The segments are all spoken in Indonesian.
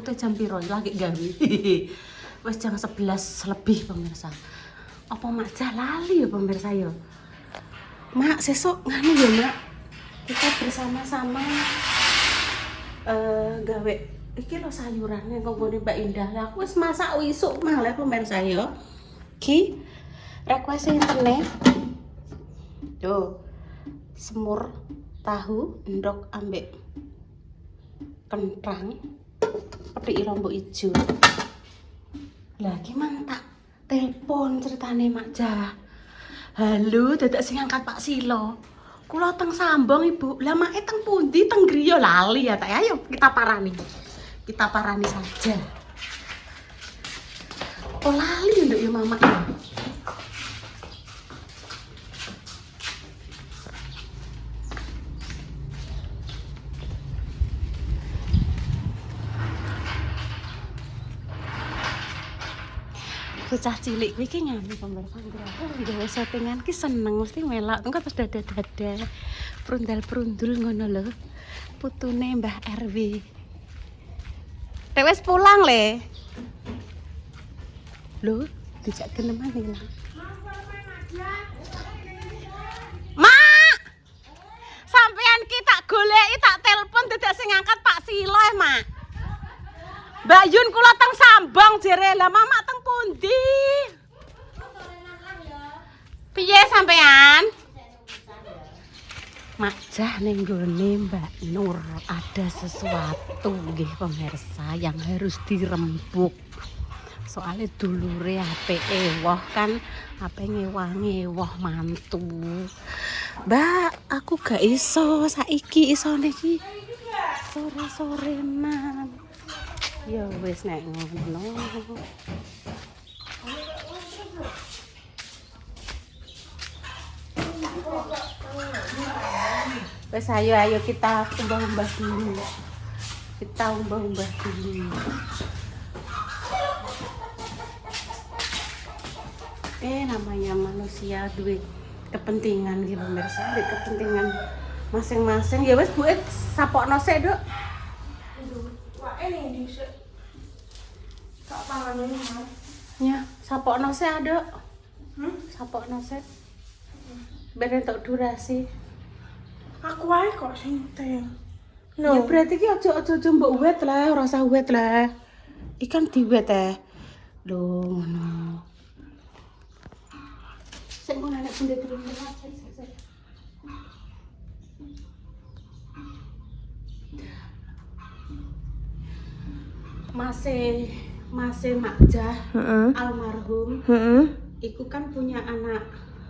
tuh jam piro lagi gawe. Wes jam 11 lebih pemirsa. Apa mak lali ya pemirsa ya? Mak sesuk nganu ya mak. Kita bersama-sama gawe iki lo sayurannya kok gone Mbak Indah. Lah aku wis masak wisuk malah pemirsa ya. Ki request internet. Tuh. Semur tahu endok ambek kentrang petik lombok ijo. Lah gimana tak telepon ceritane Mak Jah. Halo, dadak sing angkat Pak Silo. Kula teng Sambong Ibu. Lah make teng pundi? Teng griya lali ya tak. Ayo kita parani. Kita parani saja. Oh lali nduk ya Mama ya. Bocah cilik kuwi ki ngene pemirsa gawe settingan ki seneng mesti melak engko terus dada-dada prundal-prundul ngono lho putune Mbah RW. Dek wis pulang le. Lho, dijak geneman iki lah. Mak. Sampeyan ki tak goleki tak telepon dadak sing ngangkat Pak Silo Mak. Mbak Yun kula teng Sambong jere lah Mama teng pundi? Piye sampean? Mak Jah ning gone Mbak Nur ada sesuatu nggih pemirsa yang harus dirembuk. Soalnya dulure ape ewoh kan ape ngewah-ngewah mantu. Mbak, aku gak iso saiki isone iki sore-sorenan. Ya wis nek ngono. Wes ayo kita umbah-umbah dulu. Kita umbah-umbah dulu. Namanya manusia duit kepentingan gitu pemirsa, duit kepentingan masing-masing. Ya wes buat sapokno sik, Duk. Wah, ini di tak pangan ini, Mas. Ya, sapokno sik, Duk. Sapokno sik. Ben entuk durasi. Aku ae kok sing teng. Ya berarti ki aja mbok wet lah, ora usah wet lah. Ikan diwet lho ngono. Sik ngono nek bunda turun sik. Masih Mak Jah almarhum. Iku kan punya anak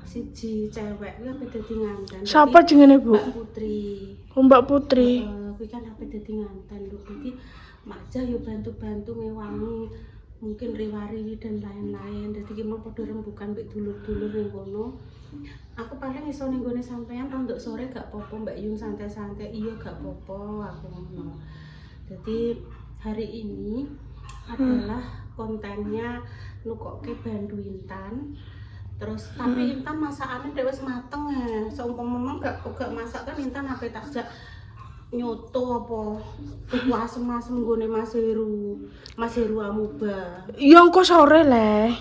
siji cewek, kuwi ape dadi nganten. Siapa jenenge, Bu? Mbak Putri. Oh, Mbak Putri. Kuwi kan ape dadi nganten lho. Iki Mak Jah yo bantu-bantu ngewangi mungkin riwari dan lain-lain. Dadi ki mau padha rembukan mbek dulur-dulur ning kono. Aku paling iso ning gone sampean rondok sore gak apa-apa Mbak Yung santai-santai. Iya gak apa-apa aku ngono. Jadi hari ini adalah kontennya nukoke bandu Intan. Terus tapi Intan masakannya dhewe wis mateng ya. Seumpama gak masak kan Intan ape tak jak nyoto apa asem-asem nggone Mas Heru Amuba. Ya engko sore le.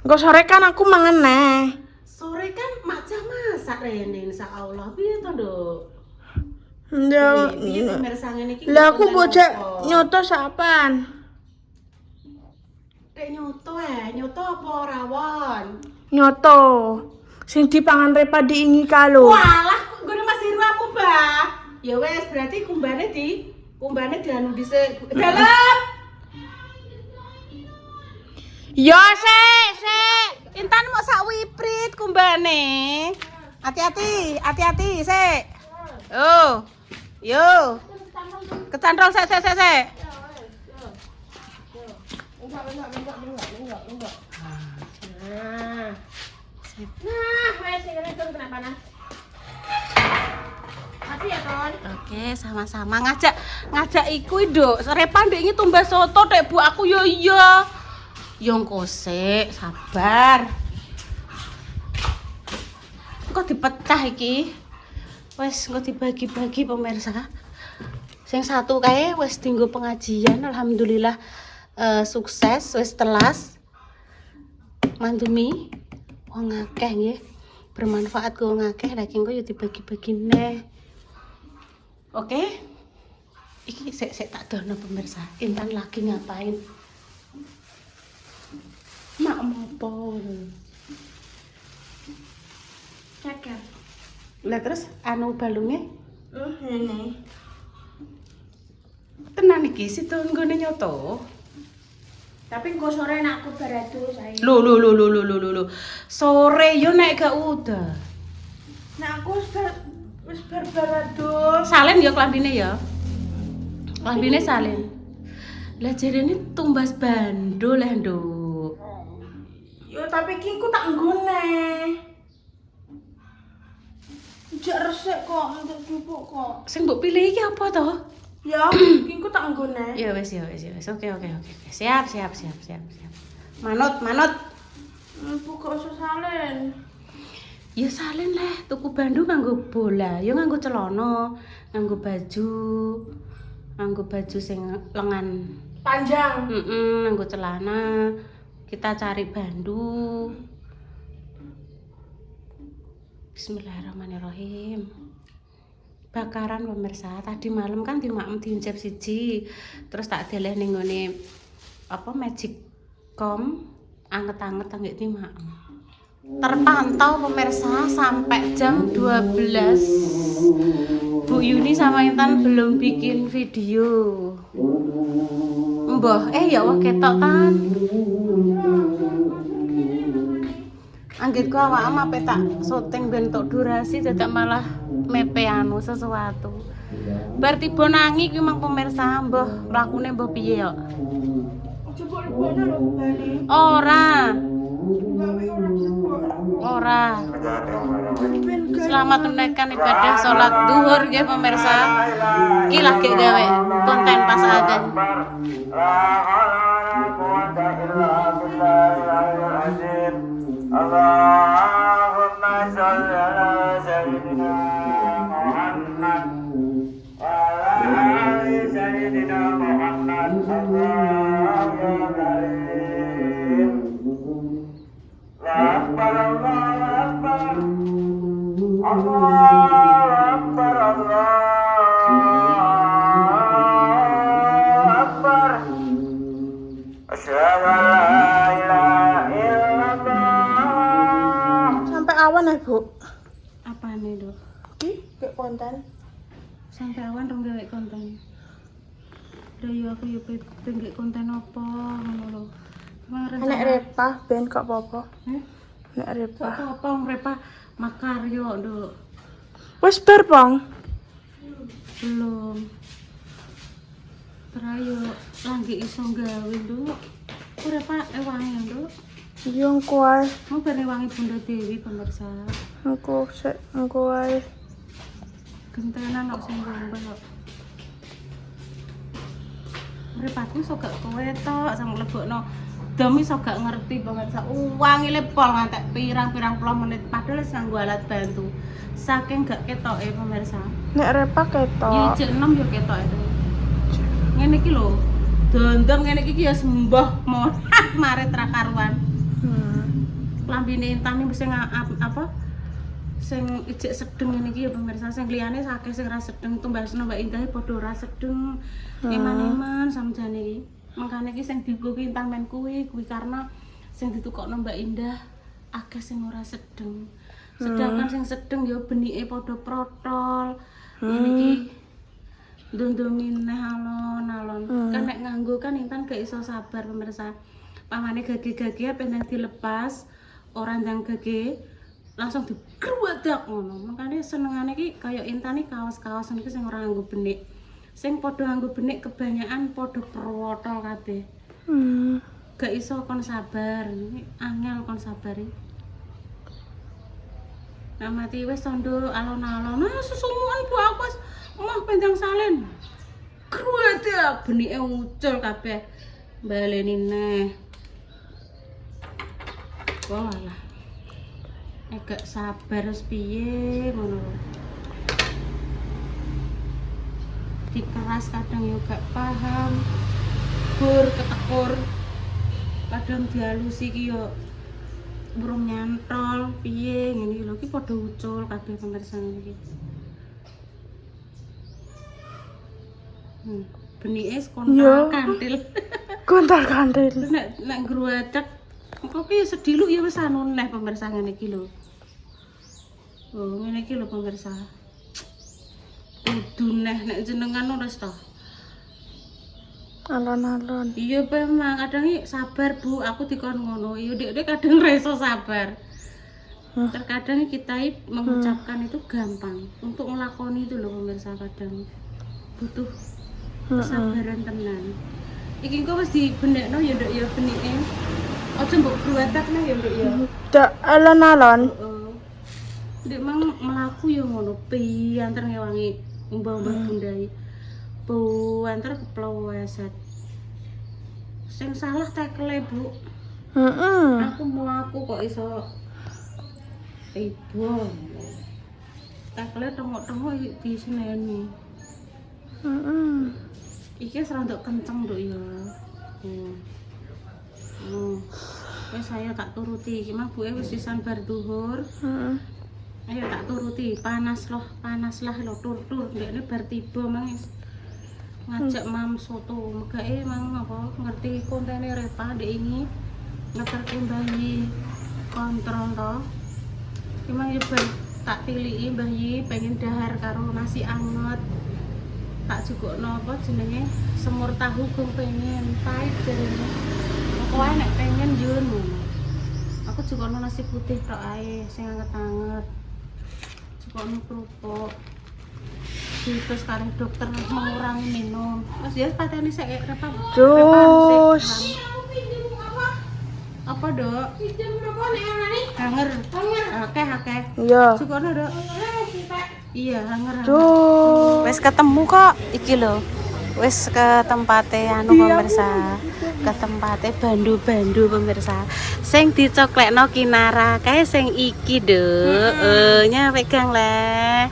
Engko sore kan aku mangan neh. Sore kan Mak Jah masak rene insyaallah. Piye to, Nduk? Ya. Piye pemirsa ngene iki? Lah aku bocah nyoto sapan. Dek nyoto nyoto apa rawon? Nyoto. Sing dipangan Repa diingi kalo. Walah, kok nggone Mas Heru Amuba. Ya wes berarti kumbane dianu dhisik. Dalem. Ya sik. Intan mau sak wiprit kumbane. Hati-hati sik. Yo. Kecantol sik. Nah, wes ini tuh kena panas. Makasih ya, Ton. Oke, sama-sama ngajak iku Nduk. Repan ndek iki tumbas soto tek Bu aku yo iya. Yo engko sik, sabar. Engko dipecah iki. Wes engko dibagi-bagi pemirsa. Sing satu kae wis dienggo pengajian, alhamdulillah sukses, wis telas. Mandumi wong akeh nggih. Bermanfaat go wong akeh, lha engko yo dibagi-bagi neh. Oke. Iki sik tak dono pemirsa. Intan lagi ngapain? Mak mopo. Ceker. Lah terus anu balunge? Ini. Tenan iki situ nggone nyoto. Tapi engko sore nek aku beradu saya. Lho. Sore yo nek gak udah. Nek aku wis beradu. Salen ya klambine ya. Klambine salen. Lah jarene tumbas bando leh, Nduk. Yo tapi iki ku tak nggone. Jak resik kok untuk jupuk kok. Sing mbok pilih iki apa to? Ya, iki ku tak nggone. Ya wis. Oke. Siap. Manut. Buka usah salen. Ya salen leh, tuku bandu nganggo bola, ya nganggo celana, nganggo baju sing lengan Panjang. nganggo celana. Kita cari bandu. Bismillahirrahmanirrahim. Bakaran pemirsa, tadi malam kan dimaem diincep siji, terus tak deleh ning ngene apa Magicom anget-anget anggek dimaem. Terpantau pemirsa sampai jam 12 Bu Yuni sama Intan belum bikin video. Mbah, ya wah ketok tan. Anggitku awak ama tak syuting bentuk durasi dadak malah mepe anu sesuatu. Berarti bonangi ki mang pemirsa mbah mlakune mbah piye yo? Coba libatnya lho Bani. Ora. Selamat menunaikan ibadah sholat duhur nggih pemirsa. Iki lagi gawe konten pas adzan. Allahumma sholli ala sayyidina Muhammad wa ala ali sayyidina Muhammad. Allahumma karim. Akbar Allahu Akbar. Allahu Akbar. Allahu Akbar. Asyhadu an la ilaha illallah. Sampai awan ya, Bu? Apane, Dok? Iki kayak konten. Sampai awan rong gawe konten. Lah yo aku yo pengen konten apa ngono lho. Nek repah ben gak apa-apa. Nek Gak repah. apa-apa wong Repa makaryo, Nduk. Wis bar, Bang. Belum. Terayo lagi iso gawe, Nduk. Ora Pak, wangi, Nduk. Iya engko ae. Mau beri wangi Bunda Dewi pemirsa. Engko ae. Gentenan kok sing gombal kok. Repatku iso gak kowe tok sang lebokno. Dom iso gak ngerti pemirsa. Wangi le pol ngantek pirang-pirang puluh menit padahal wis nganggo alat bantu. Saking gak ketoke pemirsa. Nek repah Yo ketok. jek 6 yo ketok itu. Ngene iki lho. Dondong ngene iki ya sembah mon mare trakaruan. Lambine Intan iki sing apa? Sing ijek sedeng ngene iki ya pemirsa, sing liyane akeh sing ra sedeng tumbasno Mbak Indah padha ora sedeng. Eman-eman samjane iki. Mangkane iki sing dienggo ki Intan men kuwi karena sing ditukokno Mbak Indah akeh sing ora sedeng. Sedangkan sing sedeng ya benike padha protol. Ngene iki ndondomin alon-alon. Kan nek nganggo kan Intan gak iso sabar pemirsa. Pamane gage-gage pengen dilepas, ora ndang gage langsung digruwedak ngono. Makane senengane iki kaya Intan iki kaos-kaos niku sing ora nganggo benik. Sing padha nganggo benik kebanyakan padha protol kabeh. Gak iso kon sabar. Angel kon sabari. Nah mati wis tondo alon-alon. Nah susumuan Bu aku wis mah pendang salen. Gruwedak benike ngucul kabeh. Baleni neh. Walah. Nek gak sabar wis piye ngono. dikeras, kadang yo gak paham. Bur ketekur. Kadang dialusi ki yo burung nyantol, piye ngene iki lho, iki padha ucul kabeh pemirsa iki. Benike Yo. kontal kantil. Kontal-kantil. Nek ngruwecek engko ki sediluk ya wis anu neh pemirsa ngene iki lho. Oh, ngene iki lho pemirsa. Kudu neh nek jenengan wis to. Alon-alon. Iya memang kadang iki sabar Bu, aku dikon ngono. Iya Dek kadang reso sabar. Terkadang kita mengucapkan itu gampang, untuk ngelakoni itu loh pemirsa kadang butuh kesabaran tenan. Iki engko wis dibendekno ya Nduk ya benike. Aja mbok gruwetekne ya Nduk ya. Dak alon-alon. Heeh. Ndek mang mlaku ya ngono, pianter ngewangi mbah-mbah bundai. Buanter kepleweset. Sing salah tekele, Bu. Aku mlaku kok iso tiba. Tekele tengok-tengok di seneni. Iki serondok kenceng Nduk ya. Wis saya tak turuti. Iki mah buke wis sisan bar duhur. Ayo tak turuti. Panas lah lho tur-tur. Ndekne bar tiba mang ngajak mam soto. Megake mang apa ngerti kontene Repa ndek ini. Ngeterke bayi kontrol to. Iki mang yo tak tiliki Mbah Yi pengen dahar karo nasi anget. Tak jukukno apa jenenge semur tahu gong pengen pahit jarene. Pokoke nek pengen yo ngono. Aku jukukno nasi putih tok ae sing anget-anget. Jukukno kerupuk. Terus karo dokter mengurangi minum. Terus ya pateni sik Repa. Jus. Apa, Dok? Pinjem berapa nek ngene? Hanger. Akeh. Iya. Jukukno, Dok. Iya, hanger. Jus. Wis ketemu kok iki lho. Wis ke tempate anu pemirsa. Ke tempate bandu-bandu pemirsa. Sing dicoklekno Kinara kae sing iki, Duk. Nya pegang le.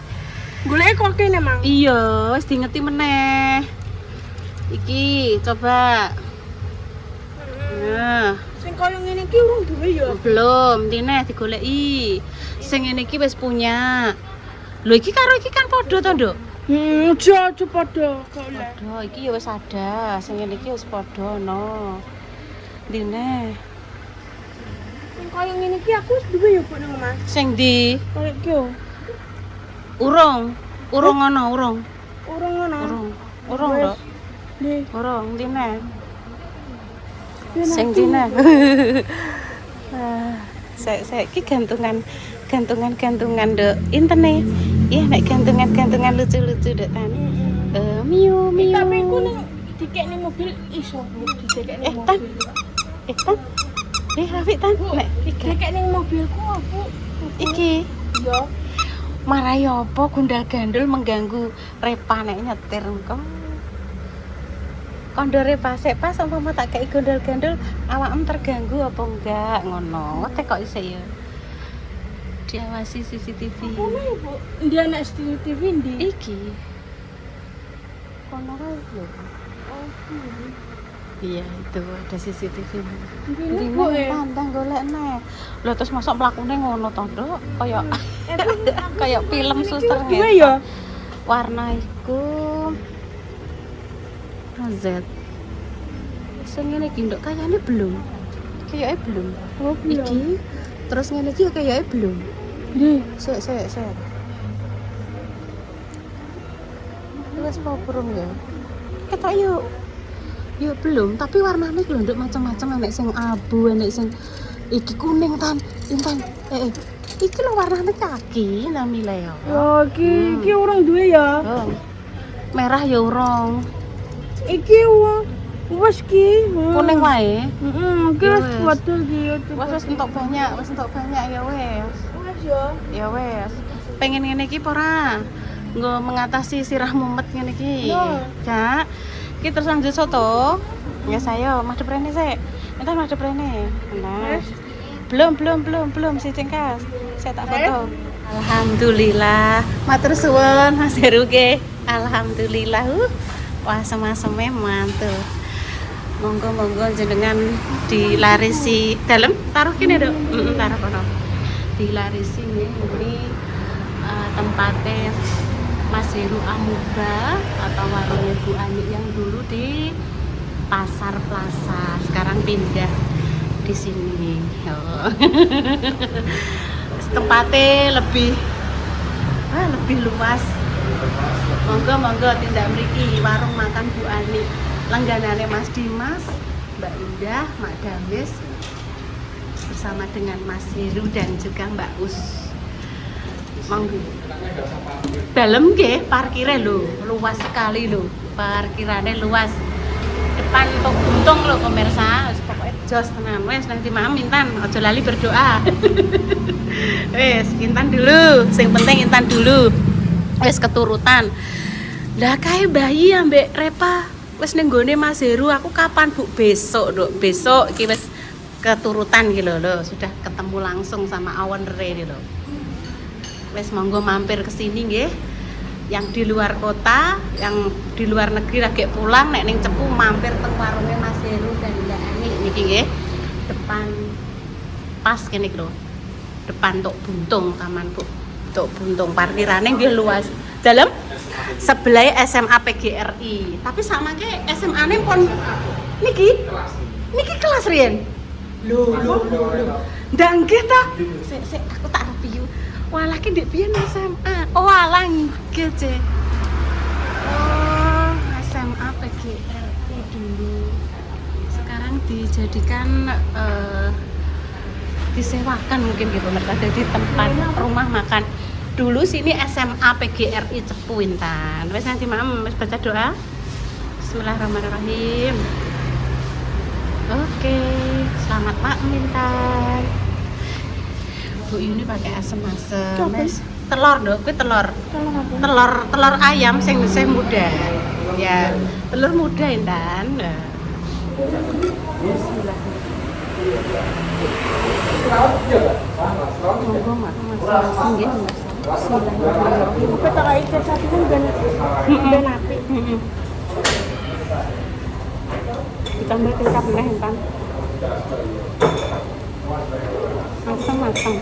Golek kok kene mang. Iya, wis diingeti meneh. Iki coba. Nah, Sing koyo ngene iki urung duwe ya. belum, dine digoleki. Sing ngene iki wis punya. Lho iki karo iki kan padha to, Nduk? Aja padha golek. Padha, iki ya wis ada. Sing ngene iki wis padha no. Dine, Sing koyo ngene iki aku wis duwe ya, Bu nang Mas. sing di Koyo iki yo. urung. Urung ngono, urung. Urung ngono. Urung, Nduk. Nih, Urung, dine. Dine Sing aku. dine. Saya iki gantungan Nduk. Intene. Iya nek gantungan lucu-lucu Nduk tan. Miu. Tapi ku ning dikekne mobil iso, Bu. Dikekne Tan. mobil. Tan. Rafiq tan. Nek Dikekne mobilku aku. iki Iya. marai apa gundal gandul mengganggu Repa nek nyetir engko. Kondore pas umpama tak kei gondol-gandol awakmu terganggu apa enggak ngono. Ngote kok isih ya. Diawasi CCTV. Kono ya, Bu. Dia nek CCTV ndi? Iki. Kono kae lho. Oh, Iya, itu ada CCTV. ini Bu Dine ya. pandang golek neh. Lho terus masuk mlakune ngono to, Nduk? Kayak film suster Duwe ya. Warna iku Z. Sing ngene iki Nduk kayane belum. Kayake belum. Oh, Iki terus ngene iki kayake belum. Ndi? Sik. Wes apa burung ya? Ketok yuk. Yuk belum, tapi warnanya lho Nduk macam-macam, enek sing abu, enek sing iki kuning tan, intan. Iki lho warnane kaki namile ya. Ya iki urung duwe ya. Oh. Merah ya urung. Iki wis ki. Kuning wae. Heeh, iki Ya wis wes. foto di YouTube. Wes entuk banyak ya wes. Wes ya. Ya wes. Pengen ngene iki apa ora? Nggo mengatasi sirah mumet ngene iki. No. Kak, iki terus lanjut soto. Ya saya madhep rene sik. Entar madhep rene. Nah. Belum si cengkas. Saya tak foto. Alhamdulillah. Matur suwun Mas Heru ge. Alhamdulillah. Wah, sama-sama mantul. Monggo jenengan dilarisi dalam taruh kene Dok. Taruh kono. Dilarisi ini tempatnya Mas Heru Amuba atau warungnya Bu Ani yang dulu di Pasar Plaza, sekarang pindah di sini. Tempatnya lebih luas. Monggo tindak mriki warung makan Bu Ani. Langganannya Mas Dimas, Mbak Indah, Mak Damis bersama dengan Mas Heru dan juga Mbak Us. Monggo. Dalam nggih parkirnya lho, luas sekali lho. Parkirannya luas. Depan Tok Buntung lho pemirsa. Wis pokoke jos tenan. Wis nanti Mam Intan aja lali berdoa. Wis Intan dulu, sing penting Intan dulu. Wis keturutan. Lah kae bayi ambek Repa wis ning gone Mas Heru, aku kapan Bu? Besok, Dok. Besok iki wis keturutan iki lho, sudah ketemu langsung sama Awan Re iki lho. Wis monggo mampir ke sini nggih. Yang di luar kota, yang di luar negeri lagi pulang nek ning Cepu mampir teng warungnya Mas Heru dan Mbak Ani niki nggih. Depan pas kene iki lho. Depan Tok Buntung, Taman Bu. Tok Buntung parkirane nggih luas. Dalam sebelah SMA PGRI, tapi sama ke SMA ne pon niki kelas riyen lho ndak nggih ta sik aku tak review walah ki ndek biyen SMA walah nggih Ce SMA PGRI dulu sekarang dijadikan disewakan mungkin gitu mereka jadi tempat rumah makan. Dulu sini SMA PGRI Cepu Intan. Wes nanti Mam wes baca doa. Bismillahirrahmanirrahim. Oke, selamat malam Intan. Bu ini pakai asem-asem. Wes telur Dok, kuwi telur. Telur ayam sing muda. Ya, telur muda Intan. Nah. Monggo masing-masing nggih. Bismillahirrahmanirrahim. Apa tak ikan sapi kan ben apik. Ditambah kecap neh Intan. Masam-masam.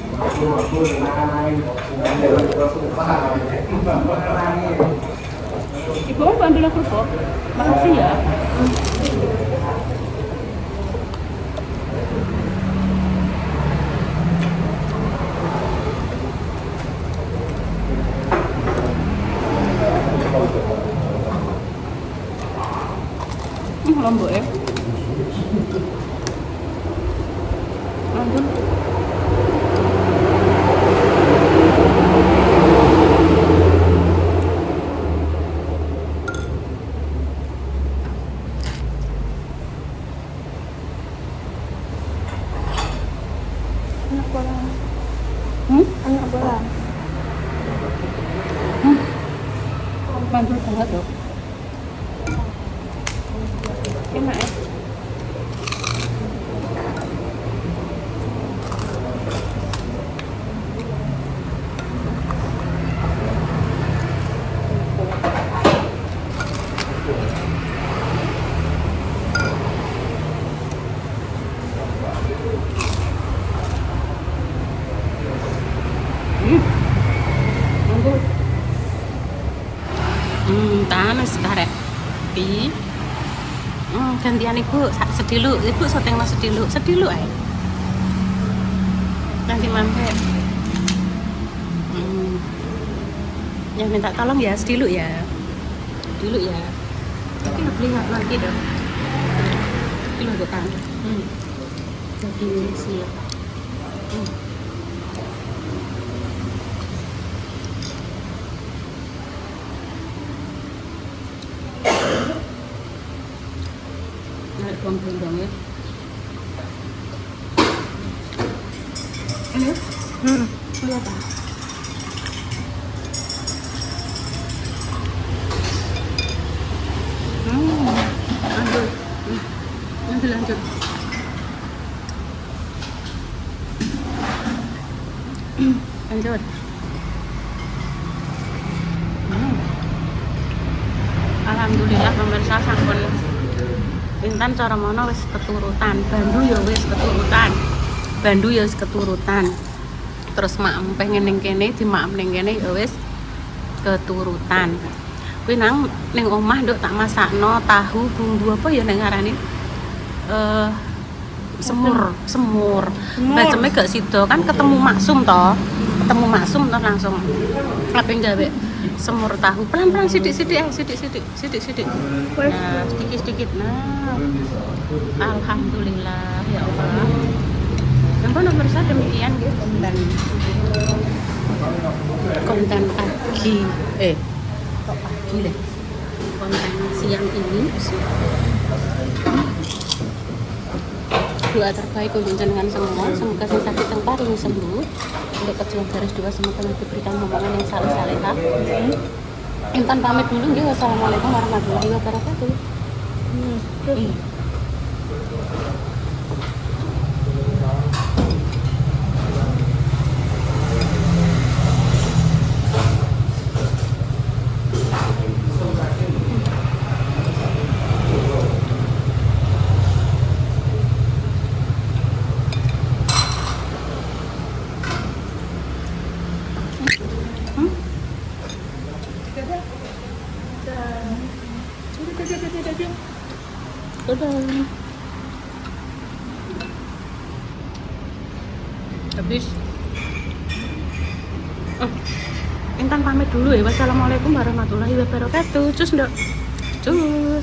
Ibu mau bantu aku kok. Makasih ya. Lombok ya. Lanjut. Anak bola. Anak bola. Mantul banget Dok. Enak ya. Mantul. Tanas karek. Pi. Gantian Ibu sedilu, Ibu soteng mas sedilu ae. Nanti mampir. Yang minta tolong ya sedilu ya. Dulu ya. Tapi beli nggak lagi dong. Kilo depan. Jadi sih. Bawang ya. Ini? Lihat apa? Lanjut. Lanjut. Alhamdulillah pemirsa sampun Intan cara mono wis keturutan, Bandu ya wis keturutan. Bandu ya wis keturutan. Terus mak pengen ning kene di mak ning kene ya wis keturutan. Kuwi nang ning omah nduk tak masakno tahu bumbu apa ya ning ngarani? Semur. Baceme gak sida kan ketemu maksum toh. Ketemu maksum toh langsung apa gawe semur tahu pelan-pelan sidik-sidik. Nah, sedikit-sedikit. Nah, alhamdulillah ya Allah. Ampun pemirsa demikian nggih konten pagi. Kok pagi deh. Konten siang ini. Doa terbaik untuk jenengan semua, semoga sing sakit teng paring sembuh. Untuk pejuang garis 2 semoga diberikan momongan yang saleh-salehah. Intan pamit dulu nggih. Wassalamualaikum warahmatullahi wabarakatuh. Dadah. Habis. Intan pamit dulu ya. Wassalamualaikum warahmatullahi wabarakatuh. Cus nduk. Cus.